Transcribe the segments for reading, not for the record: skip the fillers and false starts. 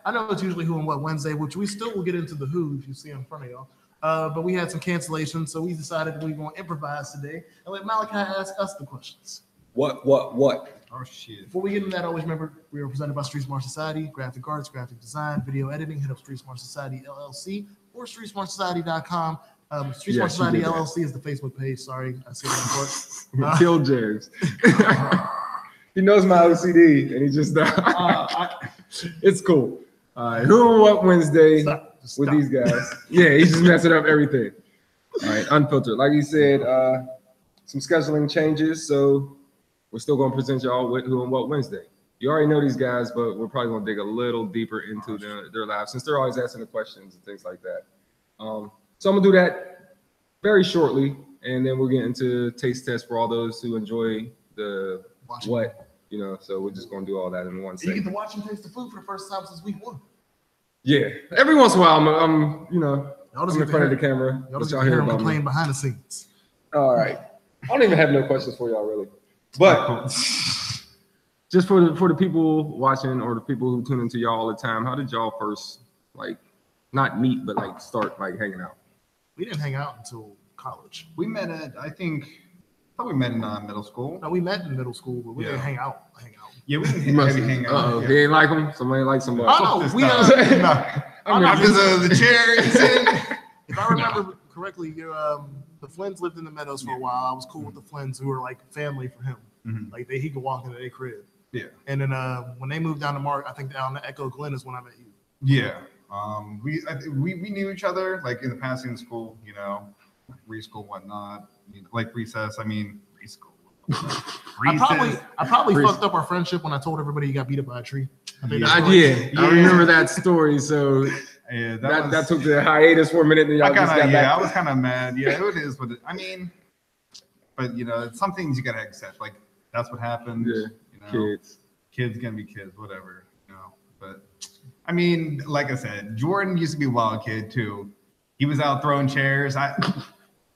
I know it's usually Who and What Wednesday, which we still will get into the Who if you see in front of y'all. But we had some cancellations, so we decided we were going to improvise today and let Malachi ask us the questions. What? Oh, shit. Before we get into that, always remember we are presented by Street Smart Society, graphic arts, graphic design, video editing. Hit up Street Smart Society LLC or StreetSmartSociety.com. Street Smart Society LLC is the Facebook page. Sorry, I said that short. Kill James. He knows my OCD, and he just it's cool. All right, Who and What Wednesday with these guys. Yeah, he's just messing up everything. All right, Unfiltered. Like you said, some scheduling changes, so we're still going to present y'all with Who and What Wednesday. You already know these guys, but we're probably going to dig a little deeper into their lives since they're always asking the questions and things like that. So I'm going to do that very shortly, and then we'll get into taste test for all those who enjoy the what, so we're just going to do all that in one second. You get to watch and taste the food for the first time since week 1. Yeah. Every once in a while, I'm in front of the camera. Y'all just hear him complain behind the scenes. All right. I don't even have no questions for y'all, really. But just for the people watching or the people who tune into y'all all the time, how did y'all first, not meet, but, start, hanging out? We didn't hang out until college. We met at, I thought we met in middle school. No, we met in middle school, but we didn't hang out. Yeah, we didn't hang out. He ain't like him. Somebody like somebody. Oh, no, because of the chair. If I remember correctly, the Flynns lived in the Meadows for a while. I was cool with the Flynns, who were like family for him. Mm-hmm. He could walk into their crib. Yeah. And then when they moved down to Mark, I think down to Echo Glen is when I met you. Yeah. We knew each other in the passing school, preschool, whatnot, recess. Preschool. I probably fucked up our friendship when I told everybody you got beat up by a tree. I remember that story. So yeah, that took the hiatus for a minute. Then y'all just got back. I was kind of mad. Yeah, it is. But but some things you gotta accept. That's what happened. Yeah, kids gonna be kids, whatever. But like I said, Jordan used to be a wild kid too. He was out throwing chairs.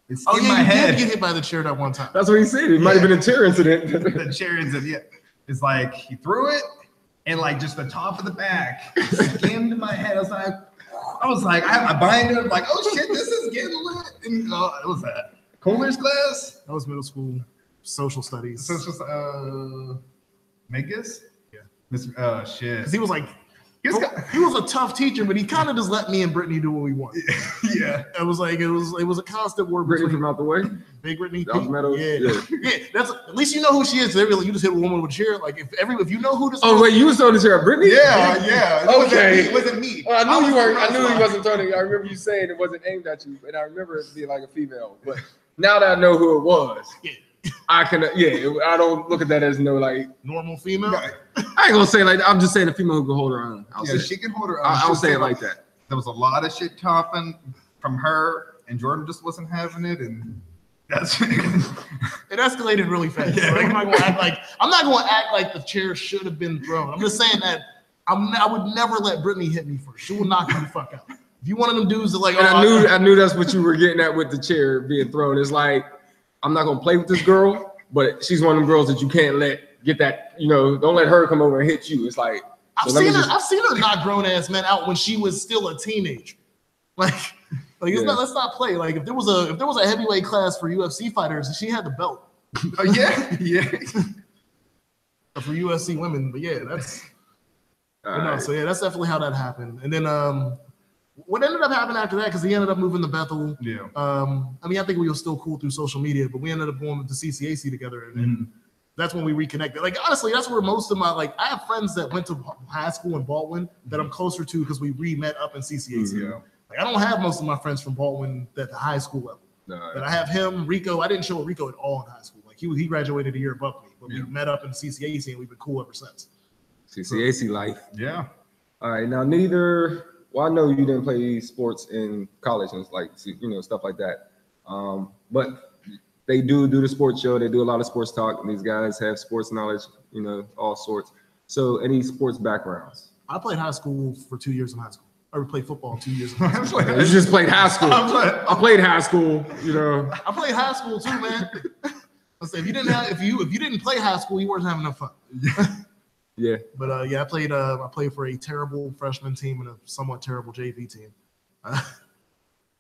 It's in my head. Did get hit by the chair that one time. That's what he said. It might have been a chair incident. The chair incident, yeah. It's he threw it and just the top of the back skimmed my head. I was like, I had my binder. I'm oh shit, this is getting lit. And it was that Coolers class. That was middle school social studies. Megas? Yeah. Shit. Because he was he was a tough teacher, but he kind of just let me and Brittany do what we want. Yeah. It was a constant war. Brittany from out the way? Big Brittany. Meadows. Yeah. That's at least you know who she is. You just hit a woman with a chair. If you know who this. Oh wait, you was throwing the chair at Brittany? Yeah. Okay. It wasn't me. Well, I knew you weren't. I knew he wasn't throwing it. I remember you saying it wasn't aimed at you, and I remember it being a female. But now that I know who it was, I can. I don't look at that as normal female. Right. I ain't gonna say I'm just saying a female who can hold her own. She can hold her own. I'll say it like that. There was a lot of shit talking from her, and Jordan just wasn't having it, and that's it escalated really fast. Yeah. I'm not gonna act like the chair should have been thrown. I'm just saying that I would never let Brittany hit me first. She will knock me the fuck out. If you one of them dudes that I knew that's what you were getting at with the chair being thrown. It's I'm not gonna play with this girl, but she's one of them girls that you can't let get that. Don't let her come over and hit you. It's I've seen her knock grown ass men out when she was still a teenager. Let's not play. If there was a heavyweight class for UFC fighters, she had the belt. Yeah. For UFC women, but yeah, that's. Right. So yeah, that's definitely how that happened. And then what ended up happening after that? Because he ended up moving to Bethel. Yeah. I think we were still cool through social media, but we ended up going to CCAC together, and that's when we reconnected. Honestly, that's where most of my I have friends that went to high school in Baldwin that I'm closer to because we re-met up in CCAC. Yeah. I don't have most of my friends from Baldwin at the high school level. No, but I have him, Rico. I didn't show Rico at all in high school. He graduated a year above me, but we met up in CCAC and we've been cool ever since. CCAC life. Yeah. All right. Now, I know you didn't play sports in college and stuff like that. But they do the sports show. They do a lot of sports talk. And these guys have sports knowledge, all sorts. So any sports backgrounds? I played high school for 2 years in high school. I played football 2 years in high school. You just played high school. I played high school, I played high school too, man. I say if you didn't play high school, you weren't having enough fun. Yeah. But yeah, I played for a terrible freshman team and a somewhat terrible JV team. All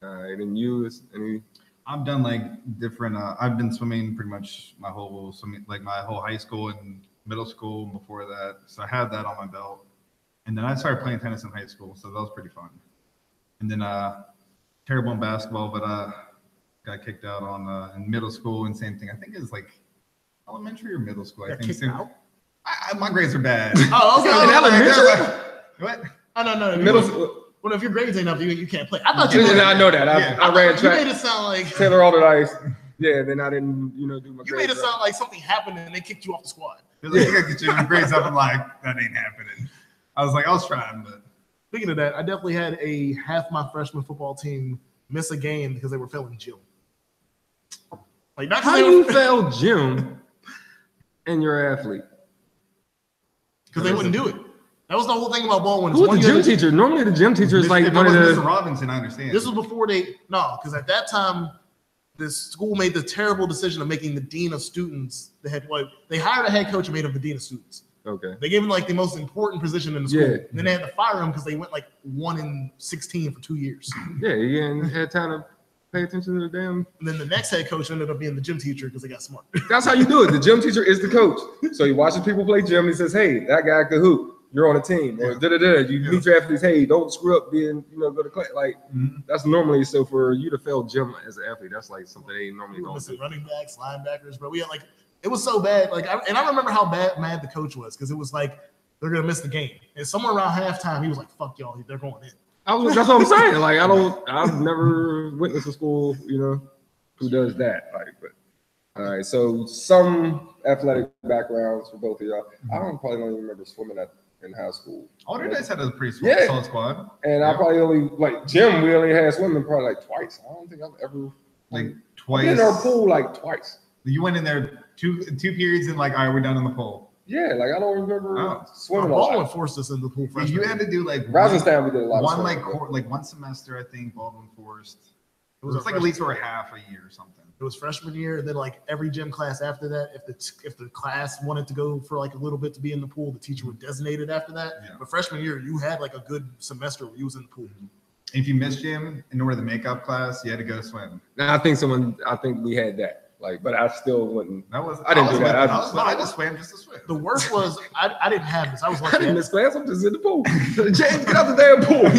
right, and you any? I've done like different. I've been swimming pretty much my whole high school and middle school. Before that, so I had that on my belt, and then I started playing tennis in high school, so that was pretty fun. And then terrible in basketball, but got kicked out on in middle school, and same thing. I think it was like elementary or middle school. I think. My grades are bad. Oh, okay. In elementary? What? Oh, no. Middle school. Well, if your grades ain't up, you can't play. I thought you. I know that. I ran track. You made it sound like Taylor Alderdice. Yeah, then I didn't, do my. You made it sound like something happened and they kicked you off the squad. Like, you gotta get your grades up. I'm like, that ain't happening. I was trying, but. Speaking of that, I definitely had half my freshman football team miss a game because they were failing gym. Like, not how do you fail gym and you're an athlete? Because they wouldn't do it. That was the whole thing about Baldwin. Who's the gym teacher? Normally the gym teacher is like one of the. Mr. Robinson, I understand. This was before because at that time, this school made the terrible decision of making the dean of students the head. They hired a head coach and made him the dean of students. Okay. They gave him like the most important position in the school. Yeah. And then they had to fire him because they went like 1-16 for 2 years. Yeah, he had time to pay attention to the damn. And then the next head coach ended up being the gym teacher because they got smart. That's how you do it. The gym teacher is the coach. So he watches people play gym and he says, hey, that guy could hoop. You're on a team. Or You meet your athletes, hey, don't screw up being, go to class. Like, that's normally, so for you to fail gym as an athlete, that's like something they normally don't do. Running backs, linebackers, bro. We had it was so bad. I remember how mad the coach was because it was like, they're going to miss the game. And somewhere around halftime, he was like, fuck y'all, they're going in. That's what I'm saying. Like, I've never witnessed a school, who does that. Like, but all right. So some athletic backgrounds for both of y'all. I probably don't even remember swimming in high school. Alderdice had a pretty solid squad. And I probably only gym. We only had swimming probably twice. I don't think I've ever twice. I've been in our pool twice. You went in there two periods and all right, we're done in the pool. Yeah, I don't remember swimming a Baldwin lot. forced us into the pool. You had to do Rosenstein, we did a lot. One semester. I think Baldwin forced. It was like at least for a half a year or something. It was freshman year, and then every gym class after that, if the class wanted to go for a little bit to be in the pool, the teacher would designate it after that. Yeah. But freshman year, you had a good semester where you was in the pool. If you missed gym in order to make up class, you had to go swim. Now I think we had that. But I still wouldn't. I didn't do that. I just swam just to swim. The worst was I didn't have this. I was lucky. I didn't miss class. I'm just in the pool. James, get out the damn pool.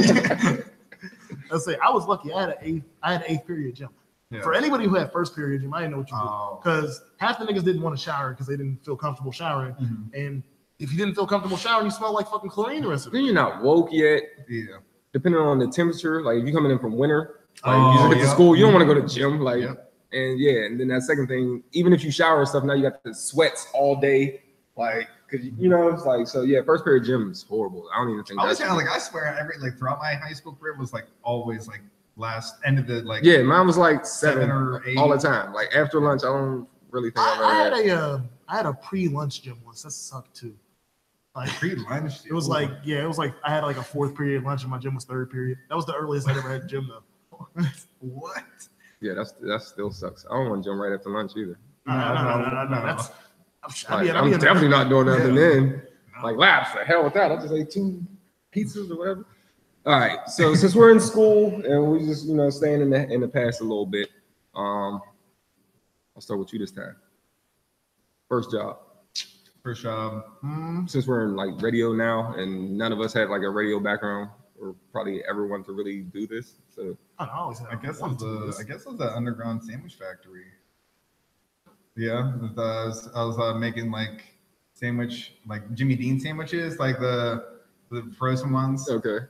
Let's say I was lucky. I had an eighth period gym. Yeah. For anybody who had first period gym, I didn't know what you did because half the niggas didn't want to shower because they didn't feel comfortable showering. Mm-hmm. And if you didn't feel comfortable showering, you smell like fucking chlorine the rest of it. Then you're not woke yet. Yeah. Depending on the temperature, if you're coming in from winter, you get to school, you don't want to go to gym, And then that second thing, even if you shower and stuff, now you got the sweats all day, because it's so first period gym is horrible. I don't even think. I swear throughout my high school career was always last end of the mine was 7 or 8 all the time. After lunch, I don't really think I had a pre-lunch gym once. That sucked too. Pre-lunch. It was I had a fourth period lunch and my gym was third period. That was the earliest I ever had gym though. What? Yeah, that still sucks. I don't want to jump right after lunch either. No. I'm definitely not doing nothing then. Laps, the hell with that. I'll just ate 2 pizzas or whatever. All right. So since we're in school and we just staying in the past a little bit, I'll start with you this time. First job. Since we're in radio now and none of us had a radio background or probably ever want to really do this. So I guess it was the underground sandwich factory. Yeah, I was making sandwich Jimmy Dean sandwiches, the frozen ones. Okay.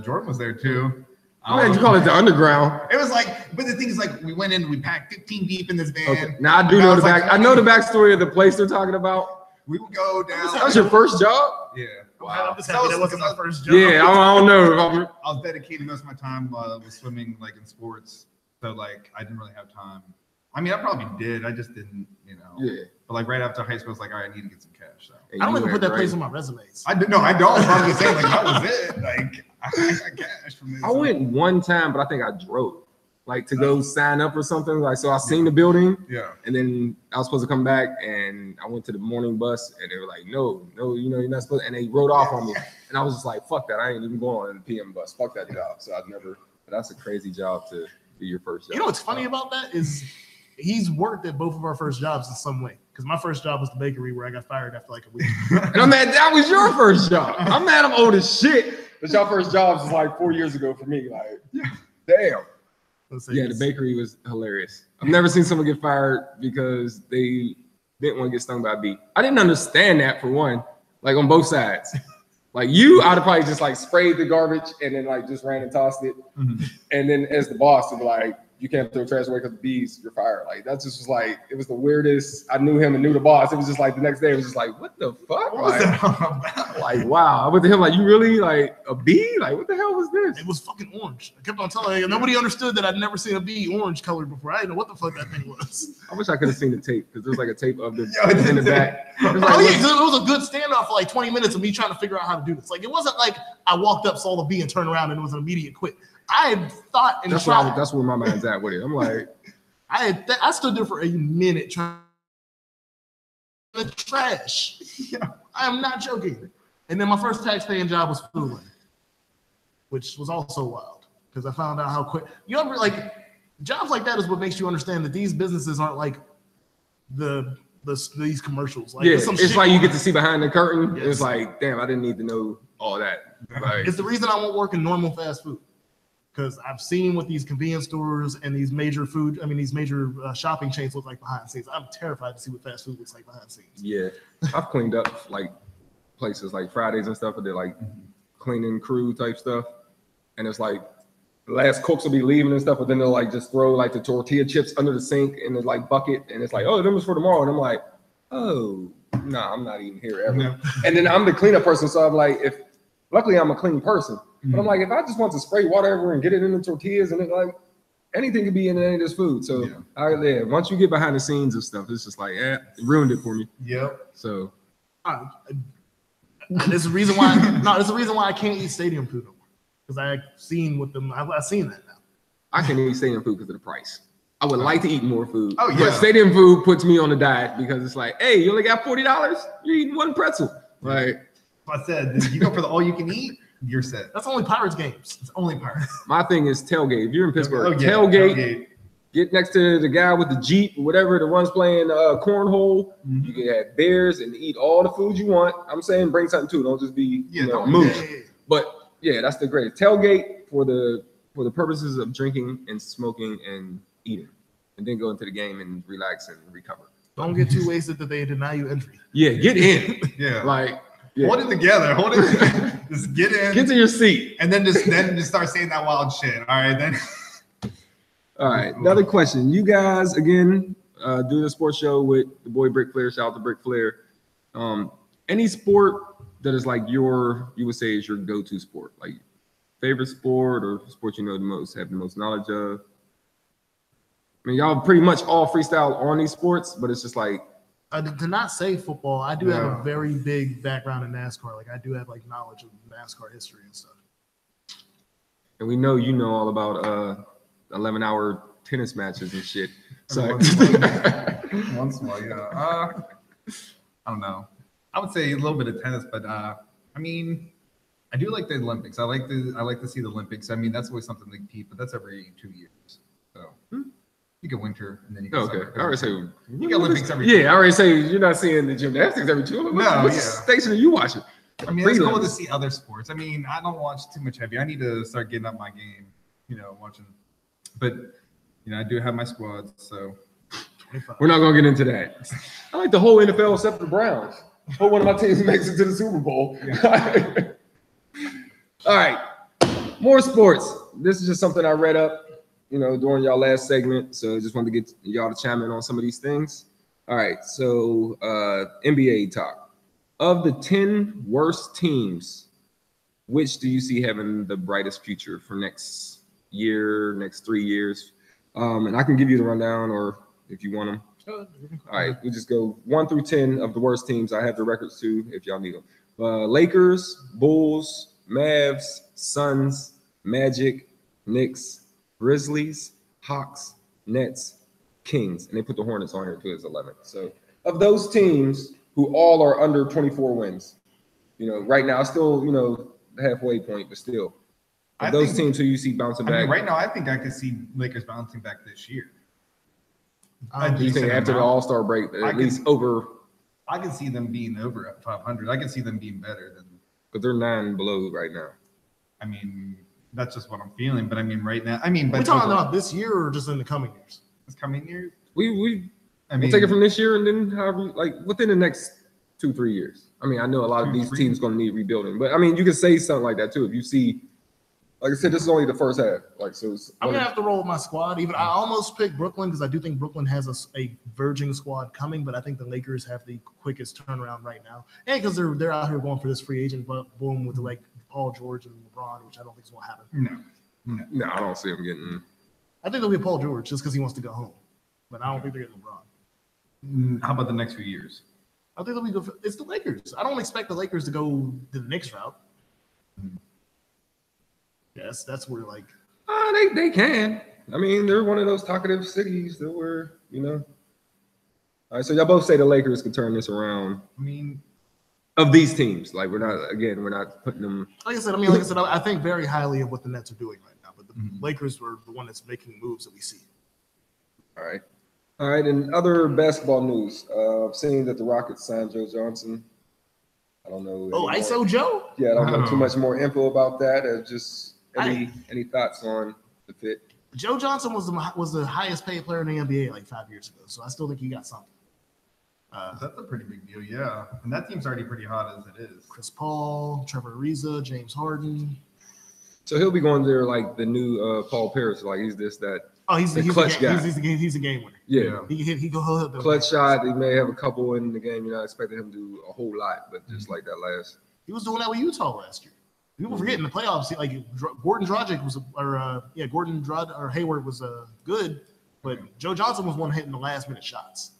Jordan was there too. Why did you call it the underground? It was but the thing is we went in, we packed 15 deep in this van. Okay. Now I do know I know the backstory of the place they're talking about. We would go down. That was your first job? Yeah. Wow. I'm just happy that wasn't my first job. Yeah, I don't know. I was dedicating most of my time with swimming, in sports. So I didn't really have time. I mean, I probably did. I just didn't, Yeah. But right after high school, I was all right, I need to get some cash. So I don't even put that place on my resumes. I don't. I was saying that was it. I got cash from this. I went one time, but I think I drove. like to go sign up or something. Like, so I seen the building. Yeah. And then I was supposed to come back, and I went to the morning bus, and they were like, no, you're not supposed to. And they wrote off on me. And I was just like, fuck that. I ain't even going on the PM bus. Fuck that job. So I've never, but that's a crazy job to be your first job. You know what's funny about that is he's worked at both of our first jobs in some way. Because my first job was the bakery where I got fired after like a week. And I'm mad that was your first job. I'm mad I'm old as shit. But your first jobs was like 4 years ago for me. Like, damn. Yeah, the bakery was hilarious. I've never seen someone get fired because they didn't want to get stung by a bee. I didn't understand that, for one, like on both sides. Like you, I'd have probably just like sprayed the garbage and then like just ran and tossed it. Mm-hmm. And then as the boss, to be like, you can't throw trash away because the bees, you're fired. Like that's just like, it was the weirdest. I knew him and knew the boss. It was just like the next day, it was just like, what the fuck? What was that all about? Like, wow. I went to him like, you really like a bee? Like, what the hell was this? It was fucking orange. I kept on telling you, nobody understood that I'd never seen a bee orange colored before. I didn't know what the fuck that thing was. I wish I could have seen the tape, because there's like a tape of the in the back. It was, like, it was a good standoff for like 20 minutes of me trying to figure out how to do this. Like, it wasn't like I walked up, saw the bee, and turned around, and it was an immediate quit. I had thought and tried. That's where my mind's at with it. I'm like, I stood there for a minute trying the trash. Yeah. I am not joking. And then my first tax-paying job was food line, which was also wild because I found out how quick. You ever like jobs like that is what makes you understand that these businesses aren't like these commercials. Like, yeah, it's like you get to see behind the curtain. Yes. It's like, damn, I didn't need to know all that. Like, it's the reason I won't work in normal fast food. Because I've seen what these convenience stores and these major shopping chains look like behind the scenes. I'm terrified to see what fast food looks like behind the scenes. Yeah, I've cleaned up like places like Fridays and stuff, but they're like cleaning crew type stuff. And it's like the last cooks will be leaving and stuff, but then they'll like just throw like the tortilla chips under the sink in the like bucket. And it's like, oh, them was for tomorrow. And I'm like, oh, nah, I'm not even here ever. Yeah. And then I'm the cleanup person. So I'm like, luckily I'm a clean person. But I'm like, if I just want to spray water everywhere and get it in the tortillas, and it like anything could be in any of this food. So once you get behind the scenes of stuff, it's just like, it ruined it for me. Yep. So there's a reason why. There's a reason why I can't eat stadium food no more. Because I've seen with them. I've seen that now. I can eat stadium food because of the price. I would like to eat more food. Oh yeah. But stadium food puts me on a diet because it's like, hey, you only got $40. You're eating one pretzel. Like I said, you go for the all you can eat. You're set. That's only Pirates games. It's only Pirates. My thing is tailgate. If you're in Pittsburgh, tailgate. Get next to the guy with the Jeep, whatever, the one's playing cornhole. Mm-hmm. You can have beers and eat all the food you want. I'm saying bring something too. Don't just be moose. Yeah. But yeah, that's the greatest tailgate for the purposes of drinking and smoking and eating, and then go into the game and relax and recover. Don't get too wasted that they deny you entry. Yeah, get in. Yeah, like. Yeah. Hold it together. Hold it. Just get in. Get to your seat, and then just start saying that wild shit. All right, then. All right. Another question. You guys again do the sports show with the boy Brick Flair. Shout out to Brick Flair. Any sport that is like you would say is your go-to sport, like favorite sport or sport you know the most, have the most knowledge of. I mean, y'all pretty much all freestyle on these sports, but it's just like. To not say football, I do have a very big background in NASCAR. Like I do have like knowledge of NASCAR history and stuff. And we know you know all about 11-hour tennis matches and shit. So once in a while, yeah. I don't know. I would say a little bit of tennis, but I mean, I do like the Olympics. I like to see the Olympics. I mean, that's always something to compete, but that's every 2 years. So. You get winter and then you get summer. I already say you get Olympics every 2 years. Yeah, I already say you're not seeing the gymnastics every 2 years. What station are you watching? I mean, it's cool to see other sports. I mean, I don't watch too much heavy. I need to start getting up my game, watching. But, I do have my squads, so. We're not going to get into that. I like the whole NFL except the Browns. Hope one of my teams makes it to the Super Bowl. Yeah. All right. More sports. This is just something I read up. During y'all last segment. So just wanted to get y'all to chime in on some of these things. All right. So NBA talk. Of the 10 worst teams, which do you see having the brightest future for next year, next 3 years? And I can give you the rundown or if you want them. All right. We'll just go 1 through 10 of the worst teams. I have the records too if y'all need them. Lakers, Bulls, Mavs, Suns, Magic, Knicks, Grizzlies, Hawks, Nets, Kings, and they put the Hornets on here too as 11th. So of those teams who all are under 24 wins, right now still, the halfway point, but still. Of those teams who you see bouncing back. Right now, I think I could see Lakers bouncing back this year. Do you think after the All-Star break, at least over? I can see them being over at 500. I can see them being better than. But they're 9 below right now. I mean, that's just what I'm feeling. But I mean, right now, but we're talking about this year or just in the coming years? This coming year, we'll take it from this year and then however, like within the next 2-3 years. I mean, I know a lot of these teams going to need rebuilding, but I mean, you can say something like that too if you see. Like I said, this is only the first half. I'm gonna have to roll with my squad. I almost picked Brooklyn because I do think Brooklyn has a verging squad coming, but I think the Lakers have the quickest turnaround right now, and because they're out here going for this free agent boom with like Paul George and LeBron, which I don't think is gonna happen. No, I don't see him getting. I think they'll get Paul George just because he wants to go home, but I don't think they're getting LeBron. How about the next few years? I think they'll be good. It's the Lakers. I don't expect the Lakers to go to the Knicks route. Yes, that's where like. They can. I mean, they're one of those talkative cities that were, All right, so y'all both say the Lakers could turn this around. I mean, of these teams, like we're not putting them. Like I said, I think very highly of what the Nets are doing right now, but the Lakers were the one that's making moves that we see. All right. And other basketball news. I've seen that the Rockets signed Joe Johnson. I don't know. ISO Joe? Yeah, I don't know too much more info about that. Just any thoughts on the fit? Joe Johnson was the highest paid player in the NBA like 5 years ago, so I still think he got something. That's a pretty big deal, yeah. And that team's already pretty hot as it is. Chris Paul, Trevor Ariza, James Harden. So he'll be going there like the new Paul Pierce, like he's that. Oh, he's the clutch guy. He's a game winner. Yeah, he go hit the clutch shot. He may have a couple in the game. You're not expecting him to do a whole lot, but just like that last. He was doing that with Utah last year. People forget in the playoffs, like Gordon Dragic was, or Hayward was good, but Joe Johnson was one hitting the last minute shots.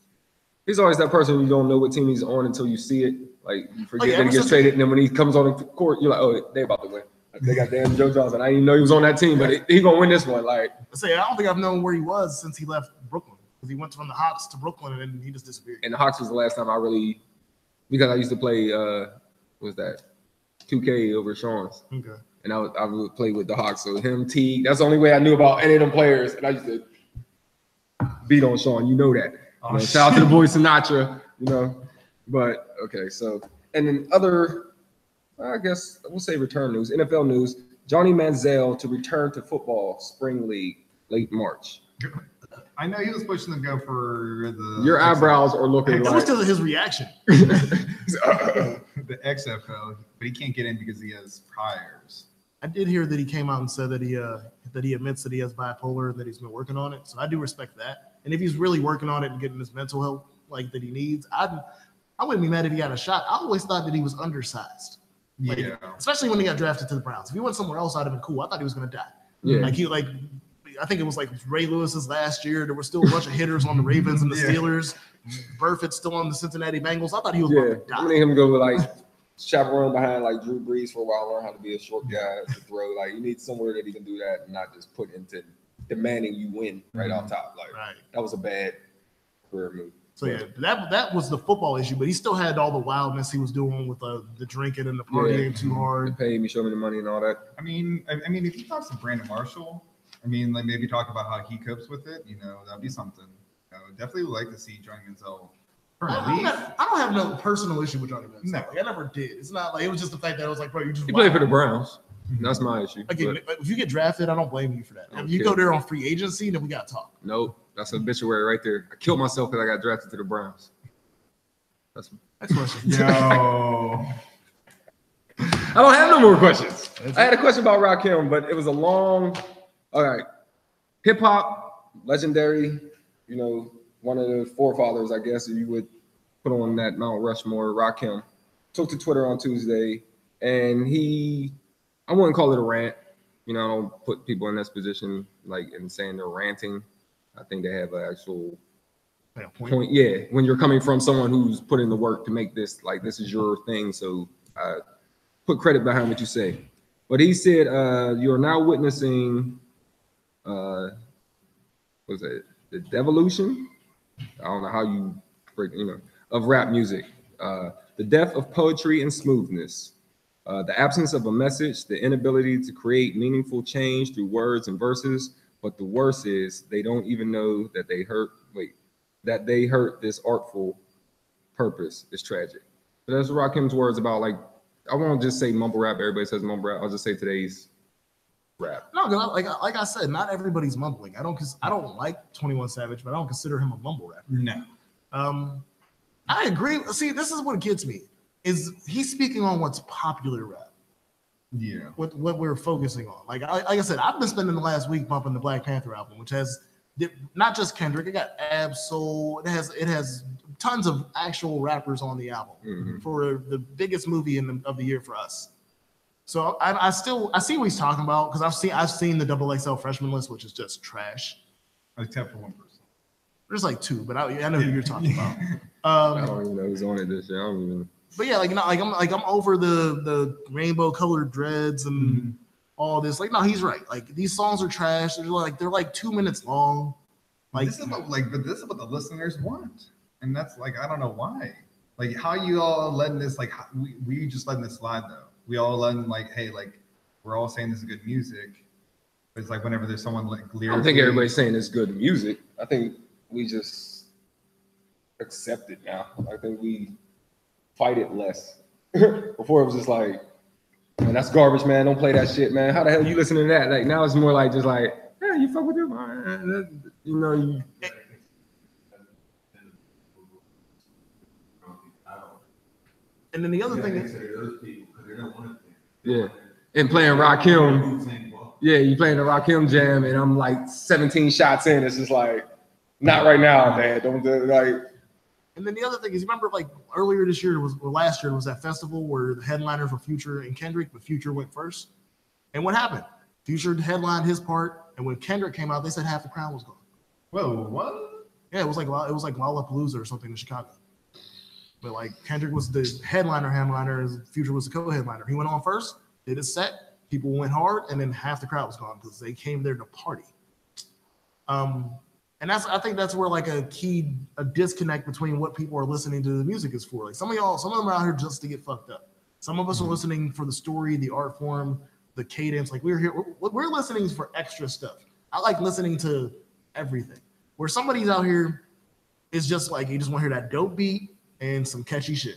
He's always that person you don't know what team he's on until you see it. Like you forget that he gets traded, and then when he comes on the court, you're like, oh, they about to win. They got damn Joe Johnson. I didn't even know he was on that team, but he gonna win this one. Like I don't think I've known where he was since he left Brooklyn because he went from the Hawks to Brooklyn and then he just disappeared. And the Hawks was the last time because I used to play. What was that? 2K over Sean's. Okay. And I would play with the Hawks. So him, T. That's the only way I knew about any of them players. And I used to beat on Sean. You know that. Shout out to the boy Sinatra. But okay. So and then other. I guess we'll say return news. NFL news, Johnny Manziel to return to football spring league late March. I know he was pushing to go for the. Your eyebrows are looking like. That was because of his reaction. The XFL, but he can't get in because he has priors. I did hear that he came out and said that he admits that he has bipolar and that he's been working on it. So I do respect that. And if he's really working on it and getting his mental health like that he needs, I wouldn't be mad if he got a shot. I always thought that he was undersized. Especially when he got drafted to the Browns. If he went somewhere else, I'd have been cool. I thought he was going to die. Yeah. I think it was like Ray Lewis's last year. There were still a bunch of hitters on the Ravens and the Steelers. Burfitt's still on the Cincinnati Bengals. I thought he was going to die. I mean, him go like chaperone behind like Drew Brees for a while, learn how to be a short guy to throw. Like you need somewhere that he can do that and not just put into demanding you win right off top. Like that was a bad career move. So that was the football issue, but he still had all the wildness he was doing with the drinking and the partying too hard. Pay me, show me the money and all that. I mean, if he talks to Brandon Marshall, like maybe talk about how he copes with it. That'd be something. I would definitely like to see Johnny Manziel. I don't have no personal issue with Johnny Manziel. No. I never did. It's not like it was just the fact that I was like, bro, you just. He played for the Browns. That's my issue. Again, if you get drafted, I don't blame you for that. If you go there on free agency, then we got to talk. Nope. That's an obituary right there. I killed myself because I got drafted to the Browns. That's next question. Yo. I don't have no more questions. I had a question about Rakim, but it was a long. All right. Hip hop, legendary, one of the forefathers, I guess, if you would put on that Mount Rushmore. Rakim took to Twitter on Tuesday, and I wouldn't call it a rant. I don't put people in this position like in saying they're ranting. I think they have an actual point. Yeah, when you're coming from someone who's put in the work to make this, like this is your thing. So put credit behind what you say. But he said, you are now witnessing what's that? The devolution. I don't know how you break, of rap music. The death of poetry and smoothness. The absence of a message, the inability to create meaningful change through words and verses. But the worst is they don't even know that they hurt this artful purpose is tragic. But that's Rakim's words about, like, I won't just say mumble rap. Everybody says mumble rap. I'll just say today's rap. No, like I said, not everybody's mumbling. I don't like 21 Savage, but I don't consider him a mumble rapper. No. I agree. See, this is what gets me, is he's speaking on what's popular rap. Yeah. What we're focusing on. Like I said, I've been spending the last week bumping the Black Panther album, which has not just Kendrick, it got Ab-Soul, it has tons of actual rappers on the album for the biggest movie of the year for us. So I see what he's talking about, because I've seen the XXL freshman list, which is just trash. Except for one person. There's like two, but I know who you're talking about. I don't even know who's on it this year. I don't even. But yeah, I'm over the rainbow colored dreads and all this. Like, no, he's right. Like, these songs are trash. They're like 2 minutes long. Like, this is what the listeners want, and that's like, I don't know why. Like, how you all letting this, like, we just letting this slide though. We all letting, like, hey, like, we're all saying this is good music, but it's like whenever there's someone like lyrically, I don't think everybody's saying it's good music. I think we just accept it now. I think we fight it less. Before it was just like, man, that's garbage, man. Don't play that shit, man. How the hell you listening to that? Like, now it's more like just like, yeah, you fuck with it, man. You know, you. And then the other thing is, yeah, and playing Rakim. Yeah, you playing the Rakim jam, and I'm like 17 shots in. It's just like, not right now, man. Don't do it, like. And then the other thing is, you remember, like, earlier this year or last year was that festival where the headliners were Future and Kendrick, but Future went first. And what happened? Future headlined his part, and when Kendrick came out, they said half the crowd was gone. Whoa, what? Yeah, it was like Lollapalooza or something in Chicago. But like, Kendrick was the headliner, and Future was the co-headliner. He went on first, did his set, people went hard, and then half the crowd was gone because they came there to party. And I think that's where like a disconnect between what people are listening to the music is for. Like, some of them are out here just to get fucked up. Some of us are listening for the story, the art form, the cadence. Like, we're listening for extra stuff. I like listening to everything. Where somebody's out here is just like, you just want to hear that dope beat and some catchy shit.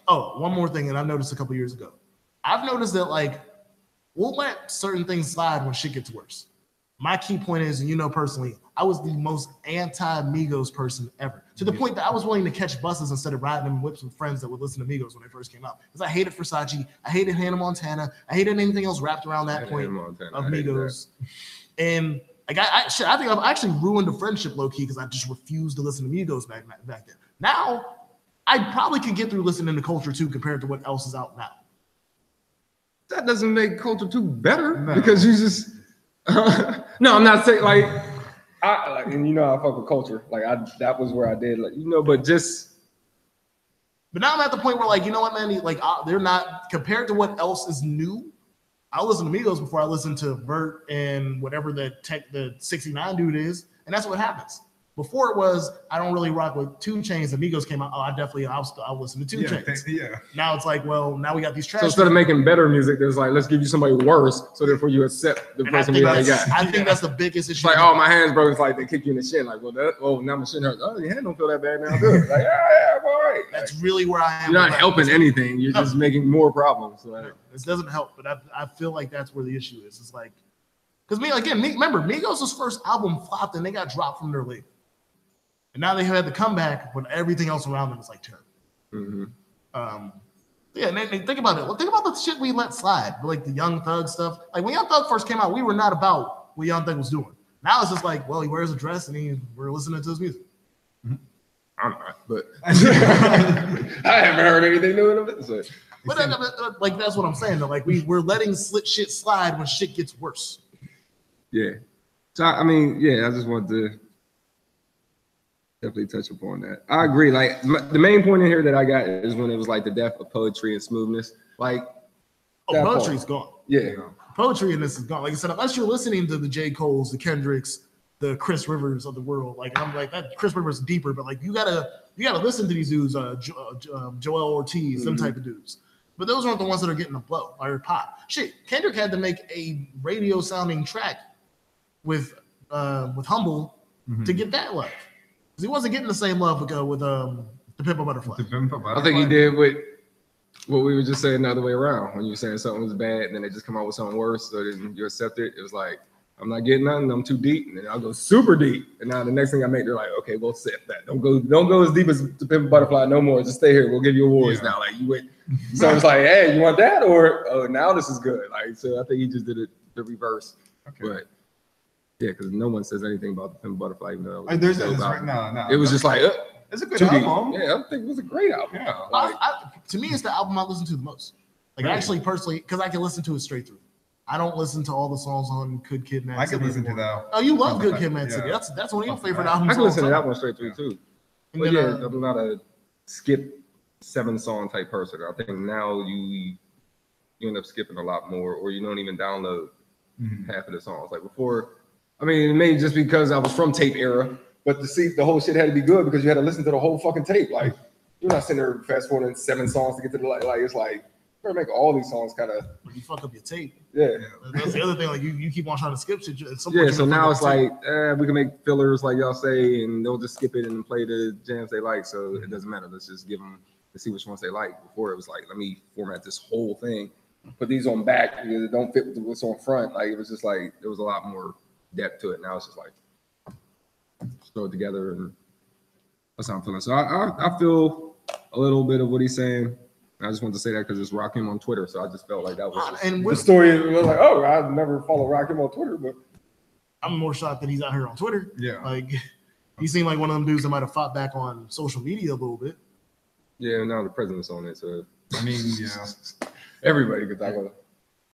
Oh, one more thing that I noticed a couple years ago. I've noticed that, like, we'll let certain things slide when shit gets worse. My key point is, and you know personally, I was the most anti-Migos person ever. To the point that I was willing to catch buses instead of riding in whips with friends that would listen to Migos when they first came out. Because I hated Versace, I hated Hannah Montana, I hated anything else wrapped around that point of Migos. And like, I think I've actually ruined a friendship low-key because I just refused to listen to Migos back then. Now, I probably could get through listening to Culture 2 compared to what else is out now. That doesn't make Culture 2 better, because you just no, I'm not saying like and you know I fuck with Culture. Like, that was where I did, like, you know, but now I'm at the point where, like, you know what, man, like, they're not compared to what else is new. I'll listen to Migos before I listen to Vert and whatever the 69 dude is, and that's what happens. Before it was, I don't really rock with 2 Chainz. The Migos came out. Oh, I'll listen to 2 Chainz. Yeah. Now it's like, well, now we got these trash. So instead of making better music, there's like, let's give you somebody worse, so therefore you accept the person you already got. I think that's the biggest issue. It's like, oh, my hands broke. It's like they kick you in the shin. Like, well, now my shin hurts. Oh, your hand don't feel that bad now. Good. Like, yeah, I'm all right. That's really where I am. You're not helping anything. You're just making more problems. Like, this doesn't help, but I feel like that's where the issue is. It's like, because remember, Migos' first album flopped and they got dropped from their label. And now they had the comeback, but everything else around them is like terrible. Yeah, and then think about it. Well, think about the shit we let slide, like the Young Thug stuff. Like, when Young Thug first came out, we were not about what Young Thug was doing. Now it's just like, well, he wears a dress and we're listening to his music. I'm not, but I haven't heard anything new in it. So. But like, that's what I'm saying though. Like, we're letting shit slide when shit gets worse. Yeah. So I mean, yeah, I just wanted to definitely touch upon that. I agree. Like, the main point in here that I got is when it was like the death of poetry and smoothness. Like, poetry's gone. Yeah. Poetry in this is gone. Like I said, unless you're listening to the J. Cole's, the Kendricks, the Chris Rivers of the world. Like I'm like that Chris Rivers is deeper, but like you gotta listen to these dudes, Joel Ortiz, them type of dudes. But those aren't the ones that are getting the blow or pop. Shit, Kendrick had to make a radio sounding track with Humble to get that love. Because he wasn't getting the same love with The Pimp a Butterfly. I think he did what we were just saying the other way around. When you were saying something was bad and then they just come out with something worse, so then you accept it. It was like, I'm not getting nothing, I'm too deep, and then I'll go super deep. And now the next thing I make, they're like, okay, we'll accept that. Don't go as deep as The Pimp a Butterfly no more. Just stay here. We'll give you awards now. Like you went. So it's like, hey, you want that? Or oh, now this is good. Like, so I think he just did it the reverse. Okay. But yeah, because no one says anything about The Pimp a Butterfly. You know, it was just like it's a good album. Yeah, I think it was a great album. Yeah. Like, to me, it's the album I listen to the most. Like I actually personally, because I can listen to it straight through. I don't listen to all the songs on Good Kid, Mad City. I can listen to that. Oh, you love Good Kid, Mad City. That's one of your favorite albums. I can listen to that one straight through too. And But then, yeah, I'm not a skip 7-song type person. I think now you end up skipping a lot more, or you don't even download half of the songs. Like before, I mean, maybe just because I was from tape era, but to see the whole shit had to be good because you had to listen to the whole fucking tape. Like you're not sitting there fast forwarding 7 songs to get to the like it's like. Better make all these songs kind of. You fuck up your tape. Yeah, that's the other thing. Like you keep on trying to skip shit. Yeah, so now it's like we can make fillers like y'all say, and they'll just skip it and play the jams they like. So it doesn't matter. Let's just give them to see which ones they like. Before it was like, let me format this whole thing, put these on back because it don't fit with what's on front. Like it was just like there was a lot more depth to it. Now it's just like throw it together, and that's how I'm feeling. So I feel a little bit of what he's saying. I just wanted to say that because it's Rakim on Twitter, so I just felt like that was and the story. It was like, oh, I never follow Rakim on Twitter, but I'm more shocked that he's out here on Twitter. Yeah, like he seemed like one of them dudes that might have fought back on social media a little bit. Yeah, now the president's on it, so I mean, yeah, everybody could talk about it.